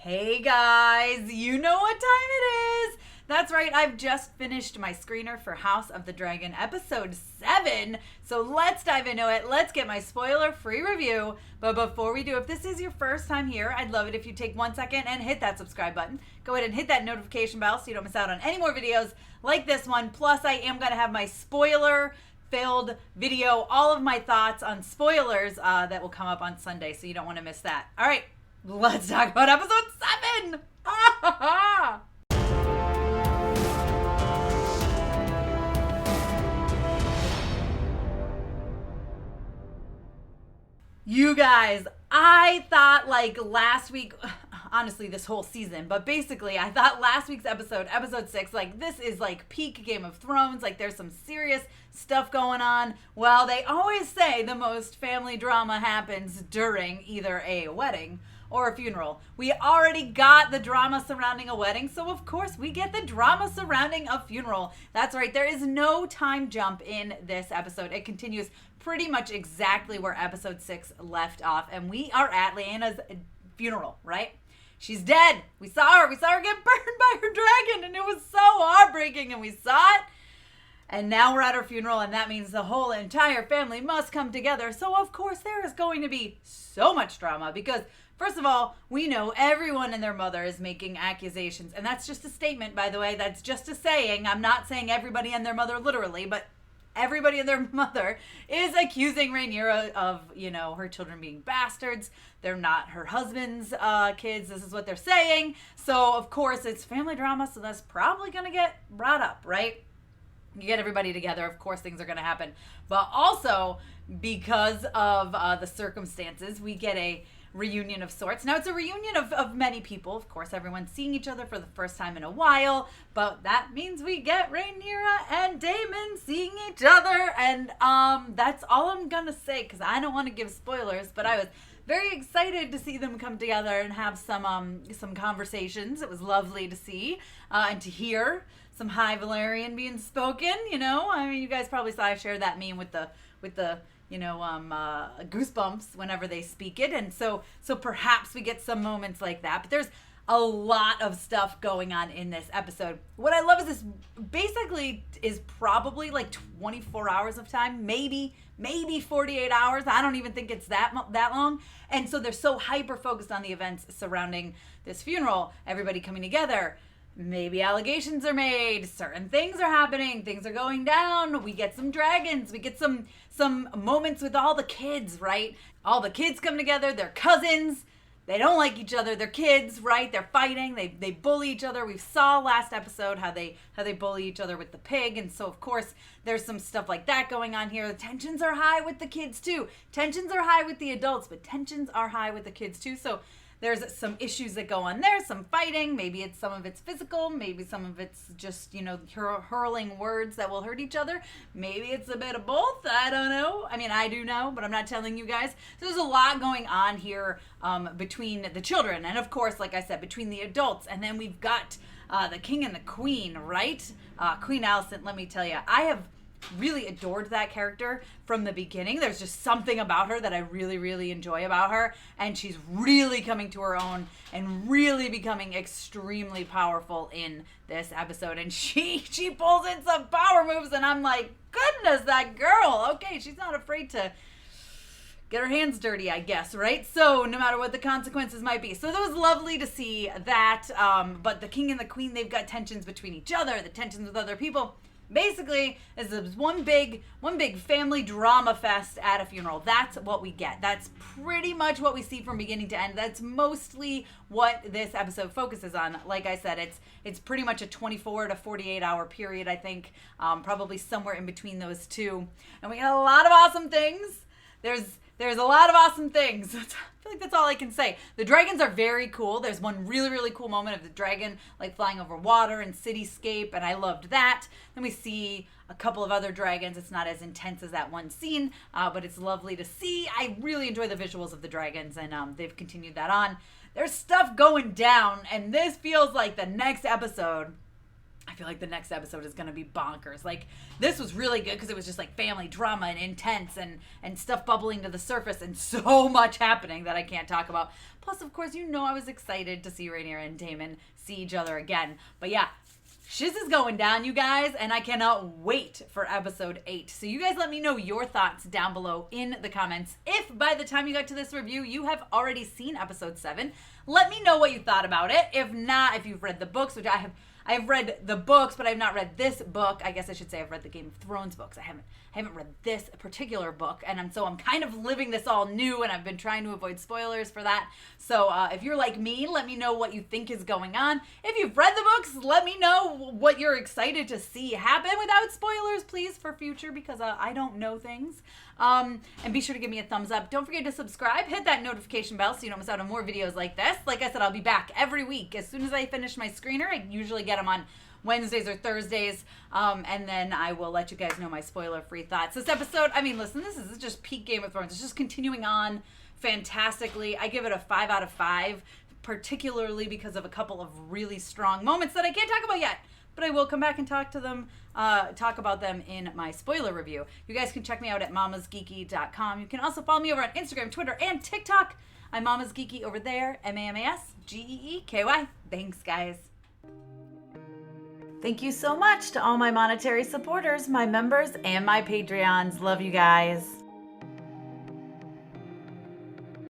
Hey guys, you know what time it is. That's right, I've just finished my screener for House of the Dragon episode 7. So let's dive into it. Let's get my spoiler-free review. But before we do, if this is your first time here, I'd love it if you take 1 second and hit that subscribe button. Go ahead and hit that notification bell so you don't miss out on any more videos like this one. Plus, I am going to have my spoiler-filled video, all of my thoughts on spoilers that will come up on Sunday, so you don't want to miss that. All right. Let's talk about episode 7! You guys, I thought last week, honestly this whole season, but basically I thought last week's episode 6, this is peak Game of Thrones, there's some serious stuff going on. Well, they always say the most family drama happens during either a wedding or a funeral. We already got the drama surrounding a wedding, so of course we get the drama surrounding a funeral. That's right, there is no time jump in this episode. It continues pretty much exactly where episode 6 left off, and we are at Lyanna's funeral, right? She's dead. We saw her get burned by her dragon, and it was so heartbreaking, and we saw it. And now we're at her funeral, and that means the whole entire family must come together. So, of course, there is going to be so much drama because, first of all, we know everyone and their mother is making accusations. And that's just a statement, by the way. That's just a saying. I'm not saying everybody and their mother literally, but everybody and their mother is accusing Rhaenyra of, her children being bastards. They're not her husband's kids. This is what they're saying. So, of course, it's family drama, so that's probably going to get brought up, right? You get everybody together, of course things are going to happen. But also, because of the circumstances, we get a reunion of sorts. Now, it's a reunion of many people. Of course, everyone's seeing each other for the first time in a while. But that means we get Rhaenyra and Daemon seeing each other. And that's all I'm going to say, because I don't want to give spoilers. But I was very excited to see them come together and have some conversations. It was lovely to see and to hear some High Valyrian being spoken, I mean, you guys probably saw I shared that meme with the goosebumps whenever they speak it. And so perhaps we get some moments like that, but there's a lot of stuff going on in this episode. What I love is this basically is probably 24 hours of time, maybe 48 hours. I don't even think it's that long. And so they're so hyper focused on the events surrounding this funeral, everybody coming together. Maybe allegations are made, certain things are happening, things are going down, we get some dragons, we get some moments with all the kids, right? All the kids come together, they're cousins, they don't like each other, they're kids, right? They're fighting, they bully each other. We saw last episode how they bully each other with the pig, and so of course there's some stuff like that going on here. The tensions are high with the kids too. Tensions are high with the adults, but tensions are high with the kids too. So there's some issues that go on there, some fighting. Maybe some of it's physical. Maybe some of it's just, hurling words that will hurt each other. Maybe it's a bit of both. I don't know. I mean, I do know, but I'm not telling you guys. So there's a lot going on here between the children. And of course, like I said, between the adults. And then we've got the king and the queen, right? Queen Alicent, let me tell you, I have really adored that character from the beginning. There's just something about her that I really, really enjoy about her, and she's really coming to her own and really becoming extremely powerful in this episode. And she pulls in some power moves, and I'm like, goodness, that girl. Okay, she's not afraid to get her hands dirty, I guess, right? So no matter what the consequences might be. So that was lovely to see that. But the king and the queen, they've got tensions between each other, the tensions with other people. Basically, it's one big family drama fest at a funeral. That's what we get. That's pretty much what we see from beginning to end. That's mostly what this episode focuses on. Like I said, it's pretty much a 24 to 48 hour period, I think, probably somewhere in between those two. And we got a lot of awesome things. There's a lot of awesome things. I feel like that's all I can say. The dragons are very cool. There's one really, really cool moment of the dragon flying over water and cityscape, and I loved that. Then we see a couple of other dragons. It's not as intense as that one scene, but it's lovely to see. I really enjoy the visuals of the dragons, and they've continued that on. There's stuff going down, and this feels like the next episode. I feel like the next episode is going to be bonkers. Like, this was really good because it was just like family drama and intense and stuff bubbling to the surface and so much happening that I can't talk about. Plus, of course, I was excited to see Rhaenyra and Daemon see each other again. But yeah, shiz is going down, you guys, and I cannot wait for episode 8. So you guys let me know your thoughts down below in the comments. If by the time you got to this review, you have already seen episode 7, let me know what you thought about it. If not, if you've read the books, which I have read the books, but I've not read this book. I guess I should say I've read the Game of Thrones books. I haven't read this particular book, and I'm kind of living this all new, and I've been trying to avoid spoilers for that. So if you're like me, let me know what you think is going on. If you've read the books, let me know what you're excited to see happen without spoilers, please, for future, because I don't know things. And be sure to give me a thumbs up. Don't forget to subscribe. Hit that notification bell so you don't miss out on more videos like this. Like I said, I'll be back every week. As soon as I finish my screener, I usually get them on Wednesdays or Thursdays, and then I will let you guys know my spoiler-free thoughts. This episode, listen, this is just peak Game of Thrones. It's just continuing on fantastically. I give it a 5 out of 5, particularly because of a couple of really strong moments that I can't talk about yet, but I will come back and talk about them in my spoiler review. You guys can check me out at MamasGeeky.com. You can also follow me over on Instagram, Twitter, and TikTok. I'm MamasGeeky over there, MamasGeeky. Thanks, guys. Thank you so much to all my monetary supporters, my members, and my Patreons. Love you guys.